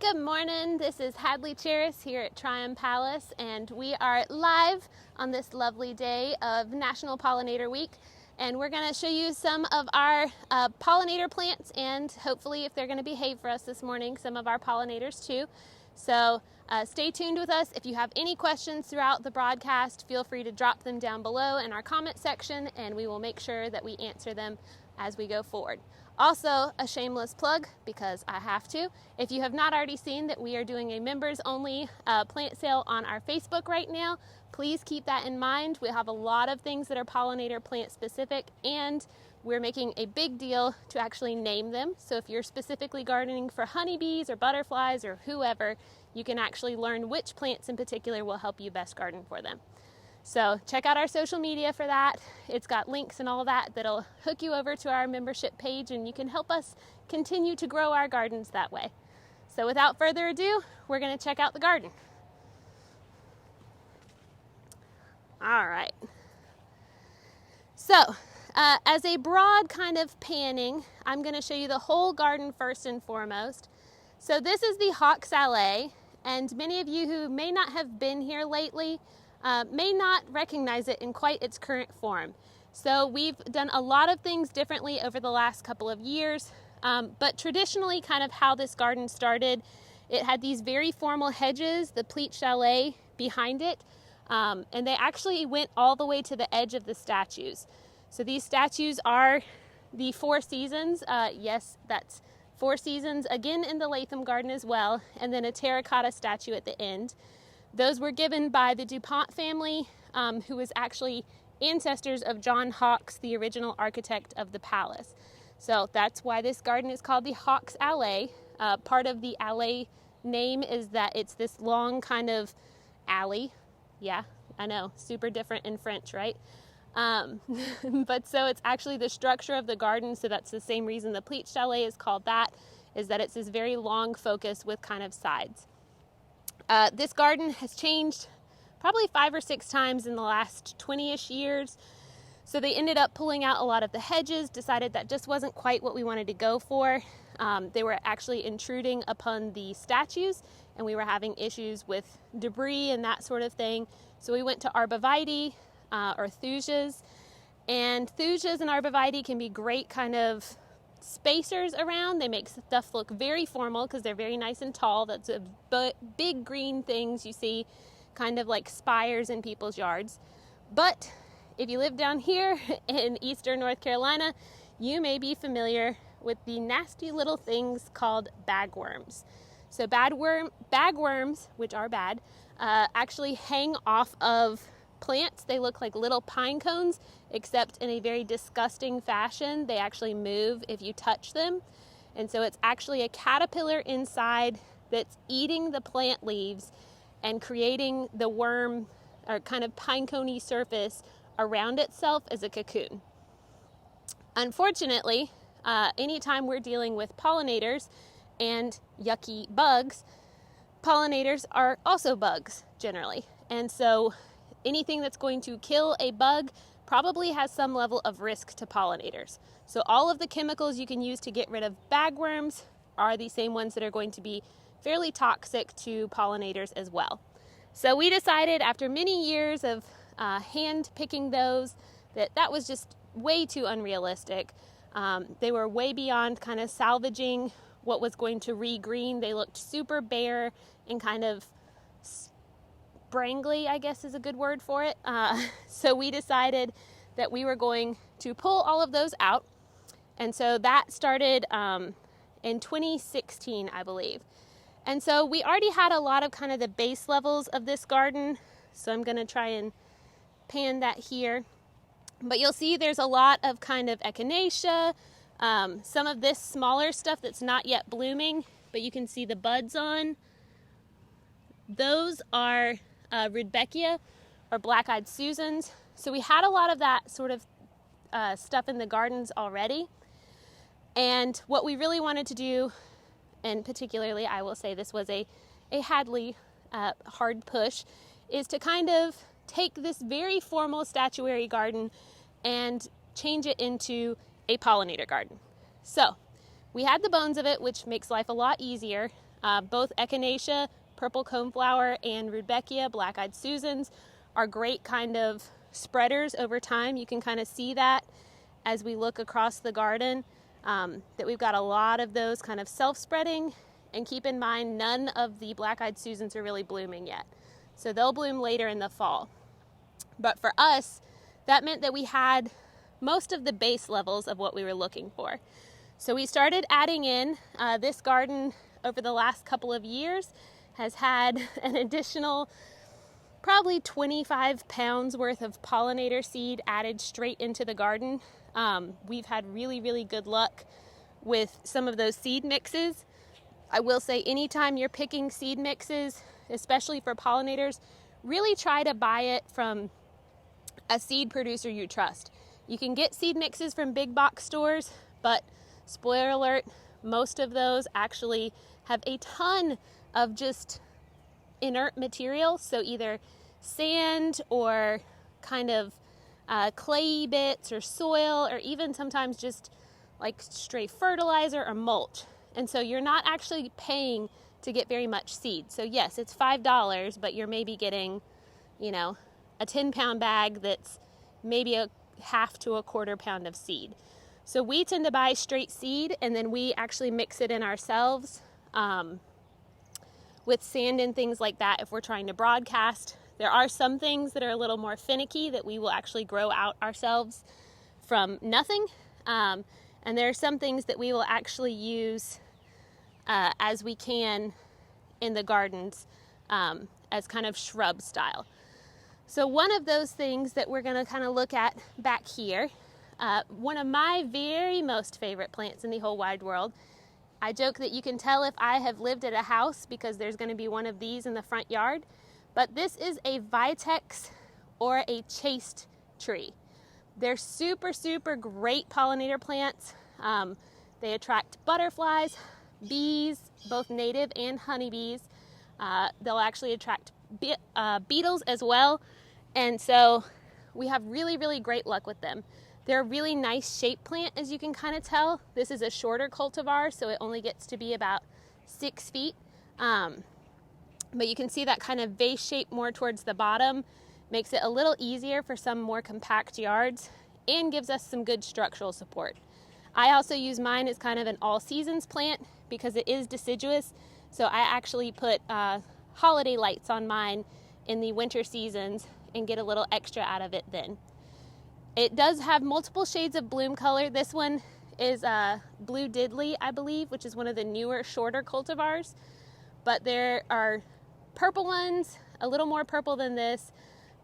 Good morning, this is Hadley Cheris here at Tryon Palace, and we are live on this lovely day of National Pollinator Week, and we're going to show you some of our pollinator plants, and hopefully, if they're going to behave for us this morning, some of our pollinators too. So stay tuned with us. If you have any questions throughout the broadcast, feel free to drop them down below in our comment section, and we will make sure that we answer them as we go forward. Also, a shameless plug, because I have to. If you have not already seen that we are doing a members-only plant sale on our Facebook right now, please keep that in mind. We have a lot of things that are pollinator plant specific, and we're making a big deal to actually name them. So if you're specifically gardening for honeybees or butterflies or whoever, you can actually learn which plants in particular will help you best garden for them. So check out our social media for that. It's got links and all that that'll hook you over to our membership page, and you can help us continue to grow our gardens that way. So without further ado, we're going to check out the garden. All right. So as a broad kind of panning, I'm going to show you the whole garden first and foremost. So this is the Hawks Allee, and many of you who may not have been here lately may not recognize it in quite its current form. So we've done a lot of things differently over the last couple of years, but traditionally kind of how this garden started, it had these very formal hedges, the pleat chalet behind it, and they actually went all the way to the edge of the statues. So these statues are the Four Seasons. Yes, that's Four Seasons, again in the Latham Garden as well, and then a terracotta statue at the end. Those were given by the DuPont family, who was actually ancestors of John Hawks, the original architect of the palace. So that's why this garden is called the Hawks Allee. Part of the Allee name is that it's this long kind of alley. Yeah, I know, super different in French, right? But so it's actually the structure of the garden, so that's the same reason the pleat chalet is called that, is that it's this very long focus with kind of sides. This garden has changed probably 5 or 6 times in the last 20-ish years. So they ended up pulling out a lot of the hedges, decided that just wasn't quite what we wanted to go for. They were actually intruding upon the statues, and we were having issues with debris and that sort of thing. So we went to arborvitae or thusias. And thusias and arborvitae can be great kind of spacers around. They make stuff look very formal because they're very nice and tall. That's a big green things you see kind of like spires in people's yards. But if you live down here in eastern North Carolina, you may be familiar with the nasty little things called bagworms. So bagworms, which are bad, actually hang off of plants. They look like little pine cones, except in a very disgusting fashion. They actually move if you touch them. And so it's actually a caterpillar inside that's eating the plant leaves and creating the worm or kind of pine coney surface around itself as a cocoon. Unfortunately, anytime we're dealing with pollinators and yucky bugs, pollinators are also bugs generally. And so anything that's going to kill a bug probably has some level of risk to pollinators. So all of the chemicals you can use to get rid of bagworms are the same ones that are going to be fairly toxic to pollinators as well. So we decided after many years of hand picking those that was just way too unrealistic. They were way beyond kind of salvaging what was going to regreen. They looked super bare and kind of brangly, I guess is a good word for it. So we decided that we were going to pull all of those out. And so that started in 2016, I believe. And so we already had a lot of kind of the base levels of this garden. So I'm going to try and pan that here. But you'll see there's a lot of kind of echinacea, some of this smaller stuff that's not yet blooming, but you can see the buds on. Those are Rudbeckia or black-eyed Susans. So we had a lot of that sort of stuff in the gardens already. And what we really wanted to do, and particularly I will say this was a Hadley hard push, is to kind of take this very formal statuary garden and change it into a pollinator garden. So we had the bones of it, which makes life a lot easier. Both Echinacea, purple coneflower, and Rudbeckia, black-eyed Susans, are great kind of spreaders over time. You can kind of see that as we look across the garden, that we've got a lot of those kind of self-spreading. And keep in mind, none of the black-eyed Susans are really blooming yet. So they'll bloom later in the fall. But for us, that meant that we had most of the base levels of what we were looking for. So we started adding in, this garden over the last couple of years has had an additional probably 25 pounds worth of pollinator seed added straight into the garden. We've had really, really good luck with some of those seed mixes. I will say anytime you're picking seed mixes, especially for pollinators, really try to buy it from a seed producer you trust. You can get seed mixes from big box stores, but spoiler alert, most of those actually have a ton of just inert material. So either sand or kind of clay bits or soil, or even sometimes just like stray fertilizer or mulch. And so you're not actually paying to get very much seed. So yes, it's $5, but you're maybe getting, a 10-pound bag that's maybe a half to a quarter pound of seed. So we tend to buy straight seed, and then we actually mix it in ourselves with sand and things like that if we're trying to broadcast. There are some things that are a little more finicky that we will actually grow out ourselves from nothing. And there are some things that we will actually use as we can in the gardens as kind of shrub style. So one of those things that we're going to kind of look at back here, one of my very most favorite plants in the whole wide world. I joke that you can tell if I have lived at a house because there's going to be one of these in the front yard. But this is a vitex or a chaste tree. They're super, super great pollinator plants. They attract butterflies, bees, both native and honeybees. They'll actually attract beetles as well. And so we have really, really great luck with them. They're a really nice shaped plant, as you can kind of tell. This is a shorter cultivar, so it only gets to be about 6 feet. But you can see that kind of vase shape more towards the bottom makes it a little easier for some more compact yards and gives us some good structural support. I also use mine as kind of an all seasons plant because it is deciduous. So I actually put holiday lights on mine in the winter seasons and get a little extra out of it then. It does have multiple shades of bloom color. This one is Blue Diddley, I believe, which is one of the newer, shorter cultivars. But there are purple ones, a little more purple than this,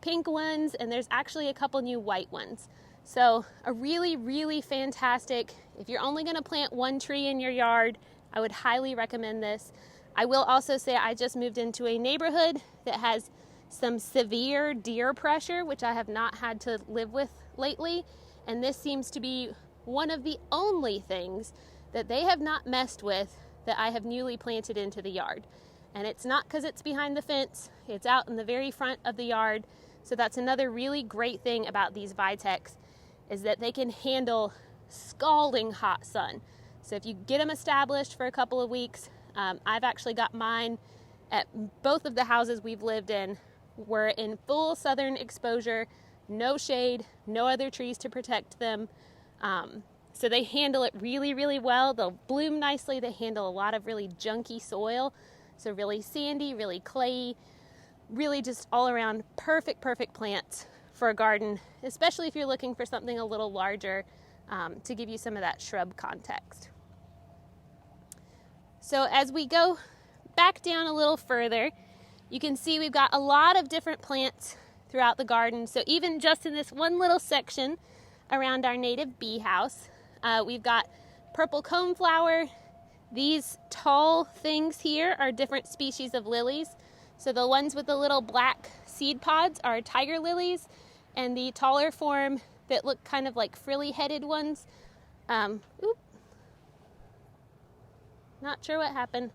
pink ones, and there's actually a couple new white ones. So a really, really fantastic, if you're only going to plant one tree in your yard, I would highly recommend this. I will also say I just moved into a neighborhood that has some severe deer pressure, which I have not had to live with lately. And this seems to be one of the only things that they have not messed with that I have newly planted into the yard. And it's not because it's behind the fence, it's out in the very front of the yard. So that's another really great thing about these vitex, is that they can handle scalding hot sun. So if you get them established for a couple of weeks, I've actually got mine at both of the houses we've lived in were in full southern exposure, no shade, no other trees to protect them. So they handle it really, really well. They'll bloom nicely. They handle a lot of really junky soil. So really sandy, really clayey, really just all around perfect plants for a garden, especially if you're looking for something a little larger to give you some of that shrub context. So as we go back down a little further, you can see we've got a lot of different plants throughout the garden. So even just in this one little section around our native bee house, we've got purple coneflower. These tall things here are different species of lilies. So the ones with the little black seed pods are tiger lilies, and the taller form that look kind of like frilly-headed ones, not sure what happened.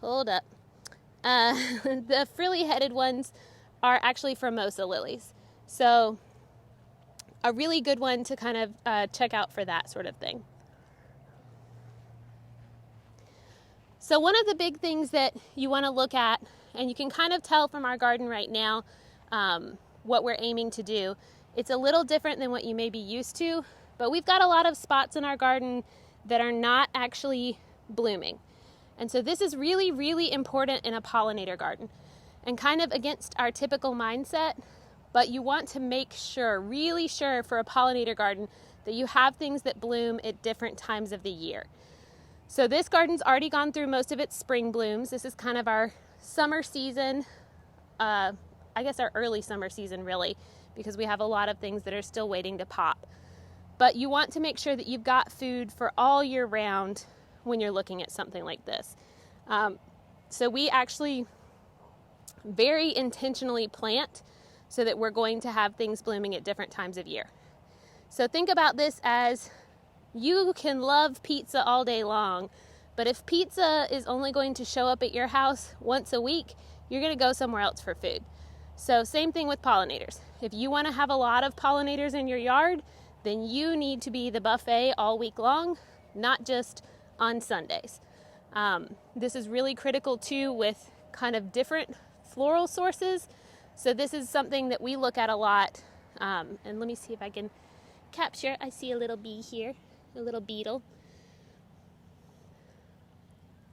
Hold up. The frilly-headed ones are actually Formosa lilies. So a really good one to kind of check out for that sort of thing. So one of the big things that you want to look at, and you can kind of tell from our garden right now what we're aiming to do. It's a little different than what you may be used to, but we've got a lot of spots in our garden that are not actually blooming. And so this is really, really important in a pollinator garden and kind of against our typical mindset, but you want to make sure, really sure for a pollinator garden that you have things that bloom at different times of the year. So this garden's already gone through most of its spring blooms. This is kind of our summer season, I guess our early summer season really, because we have a lot of things that are still waiting to pop. But you want to make sure that you've got food for all year round when you're looking at something like this. So we actually very intentionally plant so that we're going to have things blooming at different times of year. So think about this as you can love pizza all day long, but if pizza is only going to show up at your house once a week, you're going to go somewhere else for food. So same thing with pollinators. If you want to have a lot of pollinators in your yard, then you need to be the buffet all week long, not just on Sundays. This is really critical too with kind of different floral sources. So this is something that we look at a lot. And let me see if I can capture. I see a little bee here, a little beetle,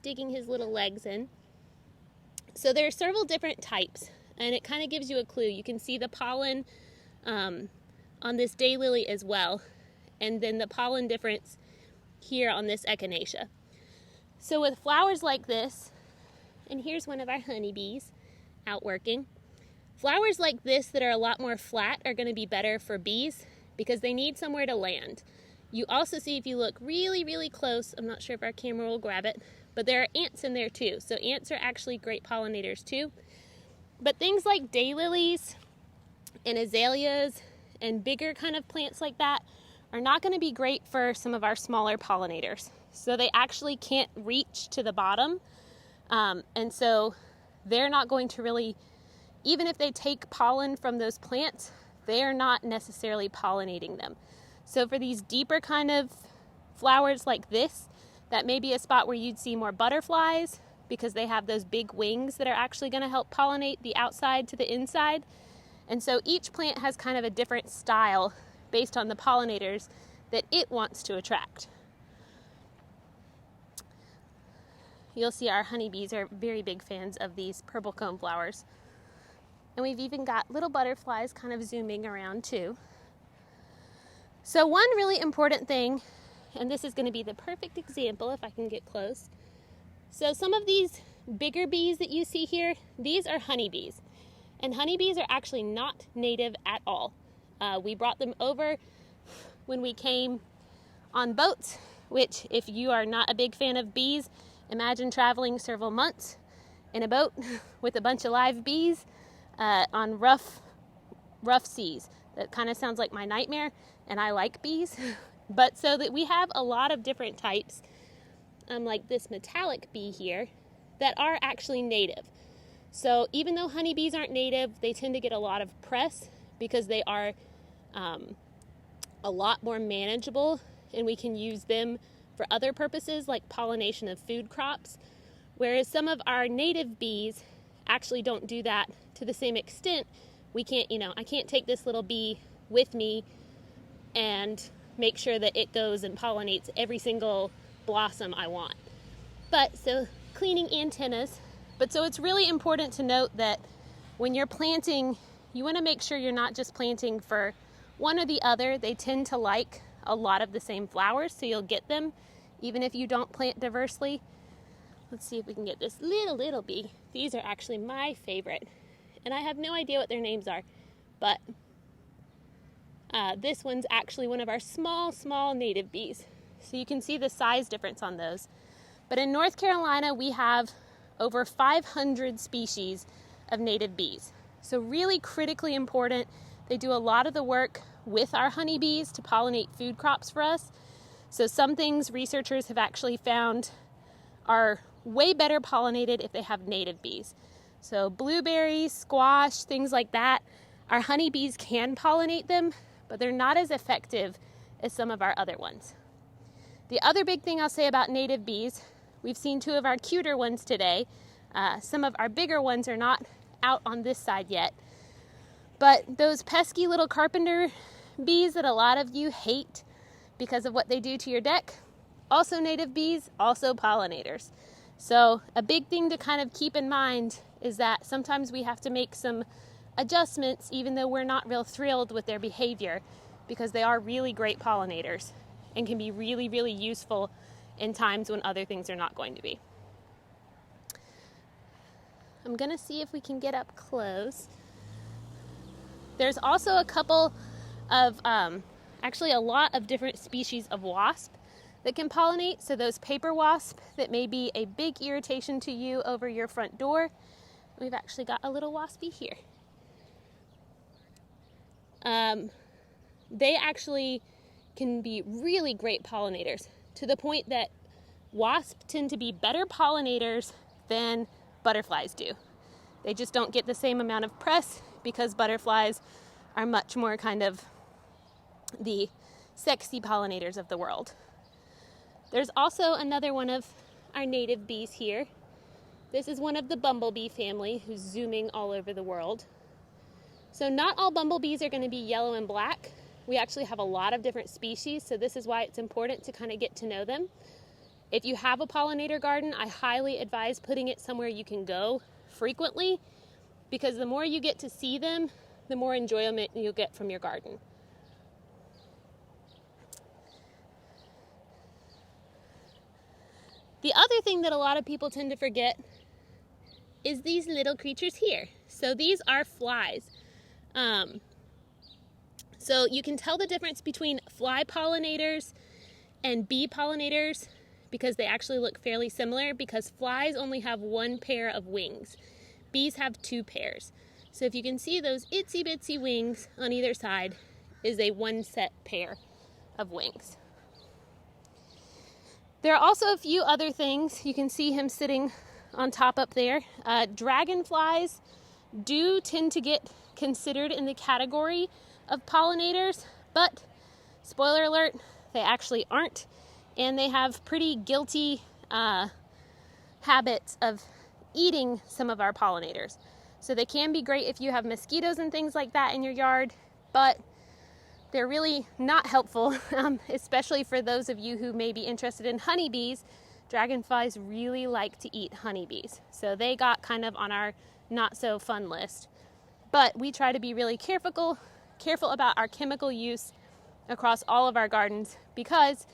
digging his little legs in. So there are several different types, and it kind of gives you a clue. You can see the pollen on this daylily as well, and then the pollen difference here on this echinacea. So with flowers like this, and here's one of our honeybees out working. Flowers like this that are a lot more flat are going to be better for bees because they need somewhere to land. You also see, if you look really, really close, I'm not sure if our camera will grab it, but there are ants in there too. So ants are actually great pollinators too. But things like daylilies and azaleas and bigger kind of plants like that are not going to be great for some of our smaller pollinators. So they actually can't reach to the bottom. And so they're not going to really, even if they take pollen from those plants, they're not necessarily pollinating them. So for these deeper kind of flowers like this, that may be a spot where you'd see more butterflies because they have those big wings that are actually going to help pollinate the outside to the inside. And so each plant has kind of a different style based on the pollinators that it wants to attract. You'll see our honeybees are very big fans of these purple cone flowers. And we've even got little butterflies kind of zooming around too. So one really important thing, and this is going to be the perfect example if I can get close. So some of these bigger bees that you see here, these are honeybees. And honeybees are actually not native at all. We brought them over when we came on boats, which if you are not a big fan of bees, imagine traveling several months in a boat with a bunch of live bees on rough seas. That kind of sounds like my nightmare, and I like bees. But so that we have a lot of different types, like this metallic bee here, that are actually native. So even though honeybees aren't native, they tend to get a lot of press because they are a lot more manageable, and we can use them for other purposes like pollination of food crops, whereas some of our native bees actually don't do that to the same extent. We can't, I can't take this little bee with me and make sure that it goes and pollinates every single blossom I want. But so cleaning antennas. But so it's really important to note that when you're planting, you want to make sure you're not just planting for one or the other. They tend to like a lot of the same flowers, so you'll get them even if you don't plant diversely. Let's see if we can get this little bee. These are actually my favorite, and I have no idea what their names are, but this one's actually one of our small native bees. So you can see the size difference on those. But in North Carolina, we have over 500 species of native bees. So really critically important. They do a lot of the work with our honeybees to pollinate food crops for us. So some things researchers have actually found are way better pollinated if they have native bees. So blueberries, squash, things like that, our honeybees can pollinate them, but they're not as effective as some of our other ones. The other big thing I'll say about native bees, We've seen two of our cuter ones today. Some of our bigger ones are not out on this side yet. But those pesky little carpenter bees that a lot of you hate because of what they do to your deck, also native bees, also pollinators. So a big thing to kind of keep in mind is that sometimes we have to make some adjustments even though we're not real thrilled with their behavior, because they are really great pollinators and can be really, really useful in times when other things are not going to be. I'm going to see if we can get up close. There's also a couple of, actually a lot of different species of wasp that can pollinate. So those paper wasp that may be a big irritation to you over your front door. We've actually got a little waspy here. They actually can be really great pollinators, to the point that wasps tend to be better pollinators than butterflies do. They just don't get the same amount of press because butterflies are much more kind of the sexy pollinators of the world. There's also another one of our native bees here. This is one of the bumblebee family who's zooming all over the world. So not all bumblebees are going to be yellow and black. We actually have a lot of different species, so this is why it's important to kind of get to know them. If you have a pollinator garden, I highly advise putting it somewhere you can go frequently, because the more you get to see them, the more enjoyment you'll get from your garden. The other thing that a lot of people tend to forget is these little creatures here. So these are flies. So you can tell the difference between fly pollinators and bee pollinators because they actually look fairly similar, because flies only have one pair of wings. Bees have two pairs. So if you can see those itsy bitsy wings on either side is a one set pair of wings. There are also a few other things. You can see him sitting on top up there. Dragonflies do tend to get considered in the category of pollinators, but spoiler alert, they actually aren't, and they have pretty guilty habits of eating some of our pollinators. So they can be great if you have mosquitoes and things like that in your yard, but they're really not helpful, especially for those of you who may be interested in honeybees. Dragonflies really like to eat honeybees, so they got kind of on our not so fun list. But we try to be really careful about our chemical use across all of our gardens, because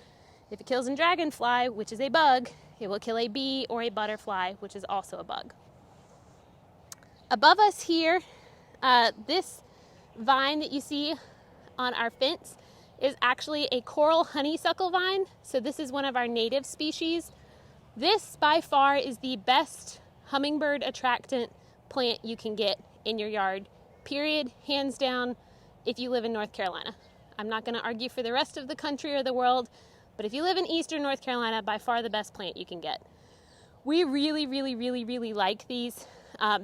if it kills a dragonfly, which is a bug, it will kill a bee or a butterfly, which is also a bug. Above us here, this vine that you see on our fence is actually a coral honeysuckle vine. So this is one of our native species. This by far is the best hummingbird attractant plant you can get in your yard, period, hands down, if you live in North Carolina. I'm not going to argue for the rest of the country or the world, but if you live in eastern North Carolina, by far the best plant you can get. We really, really, really, really like these.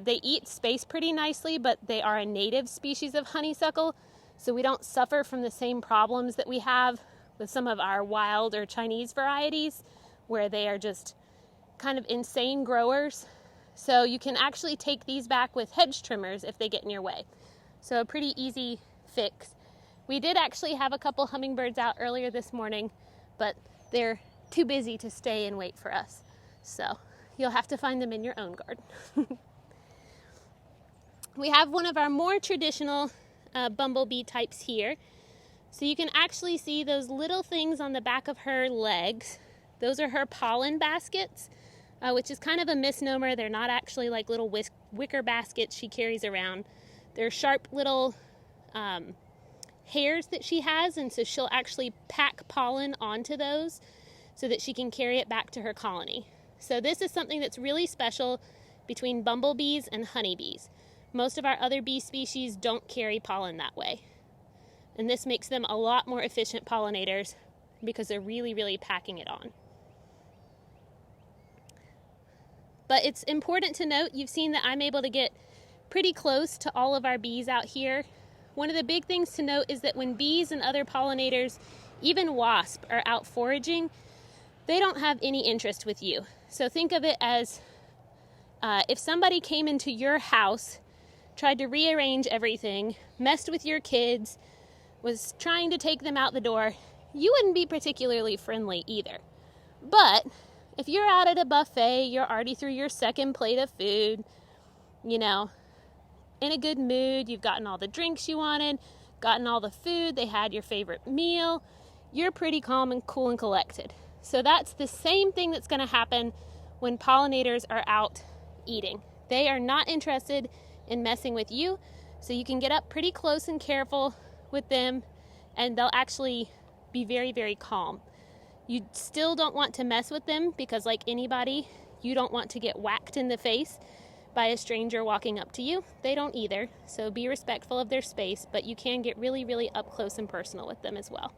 They eat space pretty nicely, but they are a native species of honeysuckle, so we don't suffer from the same problems that we have with some of our wild or Chinese varieties, where they are just kind of insane growers. So you can actually take these back with hedge trimmers if they get in your way. So a pretty easy fix. We did actually have a couple hummingbirds out earlier this morning, but they're too busy to stay and wait for us. So you'll have to find them in your own garden. We have one of our more traditional bumblebee types here. So you can actually see those little things on the back of her legs. Those are her pollen baskets, which is kind of a misnomer. They're not actually like little wicker baskets she carries around. They're sharp little hairs that she has, and so she'll actually pack pollen onto those so that she can carry it back to her colony. So this is something that's really special between bumblebees and honeybees. Most of our other bee species don't carry pollen that way. And this makes them a lot more efficient pollinators because they're really, really packing it on. But it's important to note, you've seen that I'm able to get pretty close to all of our bees out here. One of the big things to note is that when bees and other pollinators, even wasps, are out foraging, they don't have any interest with you. So think of it as if somebody came into your house, tried to rearrange everything, messed with your kids, was trying to take them out the door, you wouldn't be particularly friendly either. But if you're out at a buffet, you're already through your second plate of food, you know, in a good mood, you've gotten all the drinks you wanted, gotten all the food, they had your favorite meal, you're pretty calm and cool and collected. So that's the same thing that's going to happen when pollinators are out eating. They are not interested in messing with you, so you can get up pretty close and careful with them, and they'll actually be very, very calm. You still don't want to mess with them because, like anybody, you don't want to get whacked in the face by a stranger walking up to you. They don't either, so be respectful of their space, but you can get really, really up close and personal with them as well.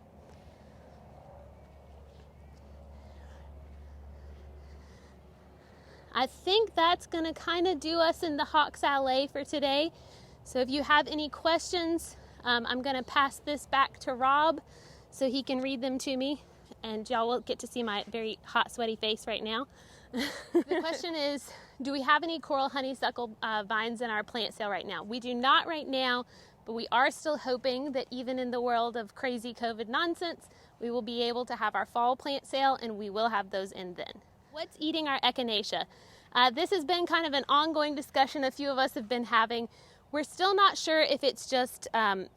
I think that's going to kind of do us in the Hawks Allee for today. So if you have any questions, I'm going to pass this back to Rob so he can read them to me, and y'all will get to see my very hot, sweaty face right now. The question is, do we have any coral honeysuckle vines in our plant sale right now? We do not right now, but we are still hoping that even in the world of crazy COVID nonsense, we will be able to have our fall plant sale, and we will have those in then. What's eating our echinacea? This has been kind of an ongoing discussion a few of us have been having. We're still not sure if it's just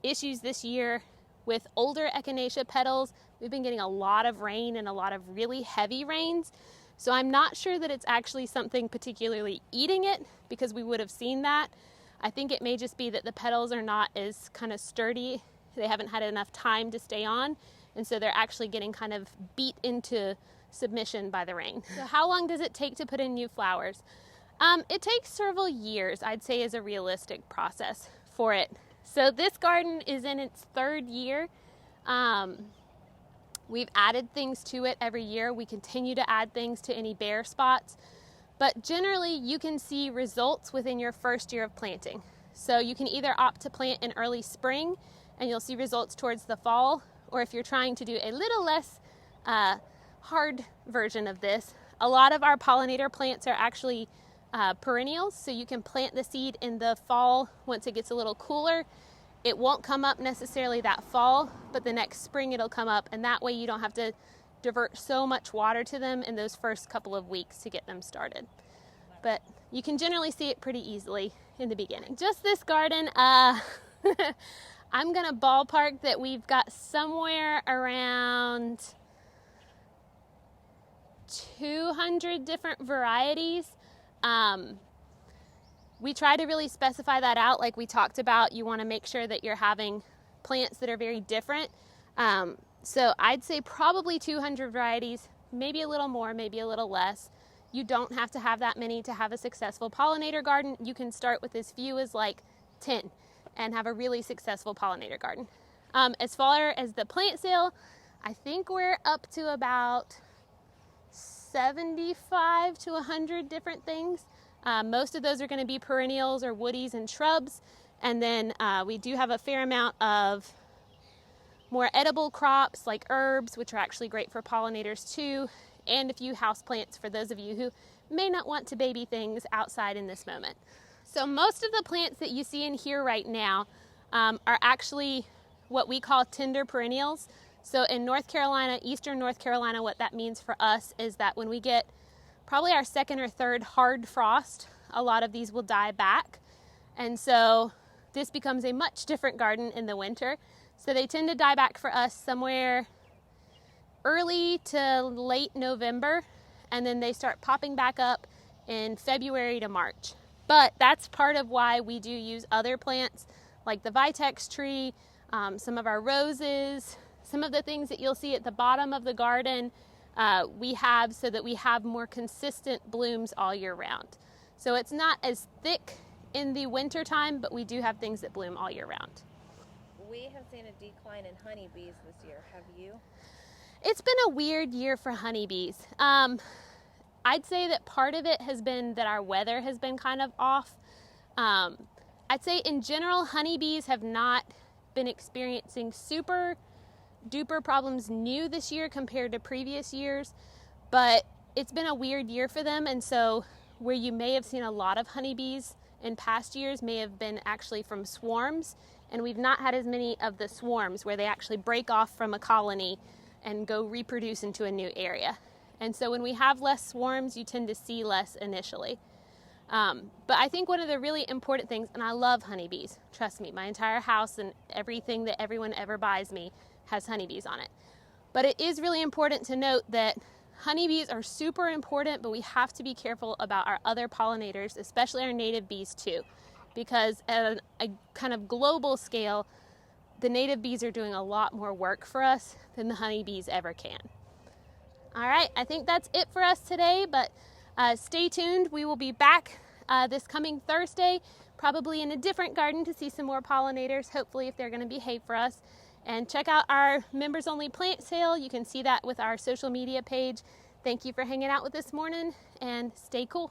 issues this year with older echinacea petals. We've been getting a lot of rain and a lot of really heavy rains. So I'm not sure that it's actually something particularly eating it, because we would have seen that. I think it may just be that the petals are not as kind of sturdy. They haven't had enough time to stay on, and so they're actually getting kind of beat into submission by the rain. So how long does it take to put in new flowers? It takes several years, I'd say, is a realistic process for it. So this garden is in its third year. We've added things to it every year. We continue to add things to any bare spots, but generally you can see results within your first year of planting. So you can either opt to plant in early spring and you'll see results towards the fall, or if you're trying to do a little less hard version of this, a lot of our pollinator plants are actually perennials, so you can plant the seed in the fall once it gets a little cooler. It won't come up necessarily that fall, but the next spring it'll come up, and that way you don't have to divert so much water to them in those first couple of weeks to get them started. But you can generally see it pretty easily in the beginning. Just this garden, I'm gonna ballpark that we've got somewhere around 200 different varieties. We try to really specify that out, like we talked about. You want to make sure that you're having plants that are very different. So I'd say probably 200 varieties, maybe a little more, maybe a little less. You don't have to have that many to have a successful pollinator garden. You can start with as few as like 10 and have a really successful pollinator garden. As far as the plant sale, I think we're up to about 75 to 100 different things. Most of those are going to be perennials or woodies and shrubs. And then we do have a fair amount of more edible crops like herbs, which are actually great for pollinators too, and a few house plants for those of you who may not want to baby things outside in this moment. So most of the plants that you see in here right now are actually what we call tender perennials. So in North Carolina, eastern North Carolina, what that means for us is that when we get probably our second or third hard frost, a lot of these will die back. And so this becomes a much different garden in the winter. So they tend to die back for us somewhere early to late November, and then they start popping back up in February to March. But that's part of why we do use other plants like the vitex tree, some of our roses, some of the things that you'll see at the bottom of the garden we have so that we have more consistent blooms all year round. So it's not as thick in the winter time, but we do have things that bloom all year round. We have seen a decline in honeybees this year. Have you? It's been a weird year for honeybees. I'd say that part of it has been that our weather has been kind of off. I'd say in general, honeybees have not been experiencing super duper problems new this year compared to previous years, but it's been a weird year for them, and so where you may have seen a lot of honeybees in past years may have been actually from swarms, and we've not had as many of the swarms where they actually break off from a colony and go reproduce into a new area. And so when we have less swarms, you tend to see less initially. But I think one of the really important things, and I love honeybees, trust me, my entire house and everything that everyone ever buys me has honeybees on it. But it is really important to note that honeybees are super important, but we have to be careful about our other pollinators, especially our native bees too, because at a kind of global scale, the native bees are doing a lot more work for us than the honeybees ever can. All right, I think that's it for us today, but stay tuned. We will be back this coming Thursday, probably in a different garden to see some more pollinators, hopefully if they're going to behave for us. And check out our members only plant sale. You can see that with our social media page. Thank you for hanging out with us this morning, and stay cool.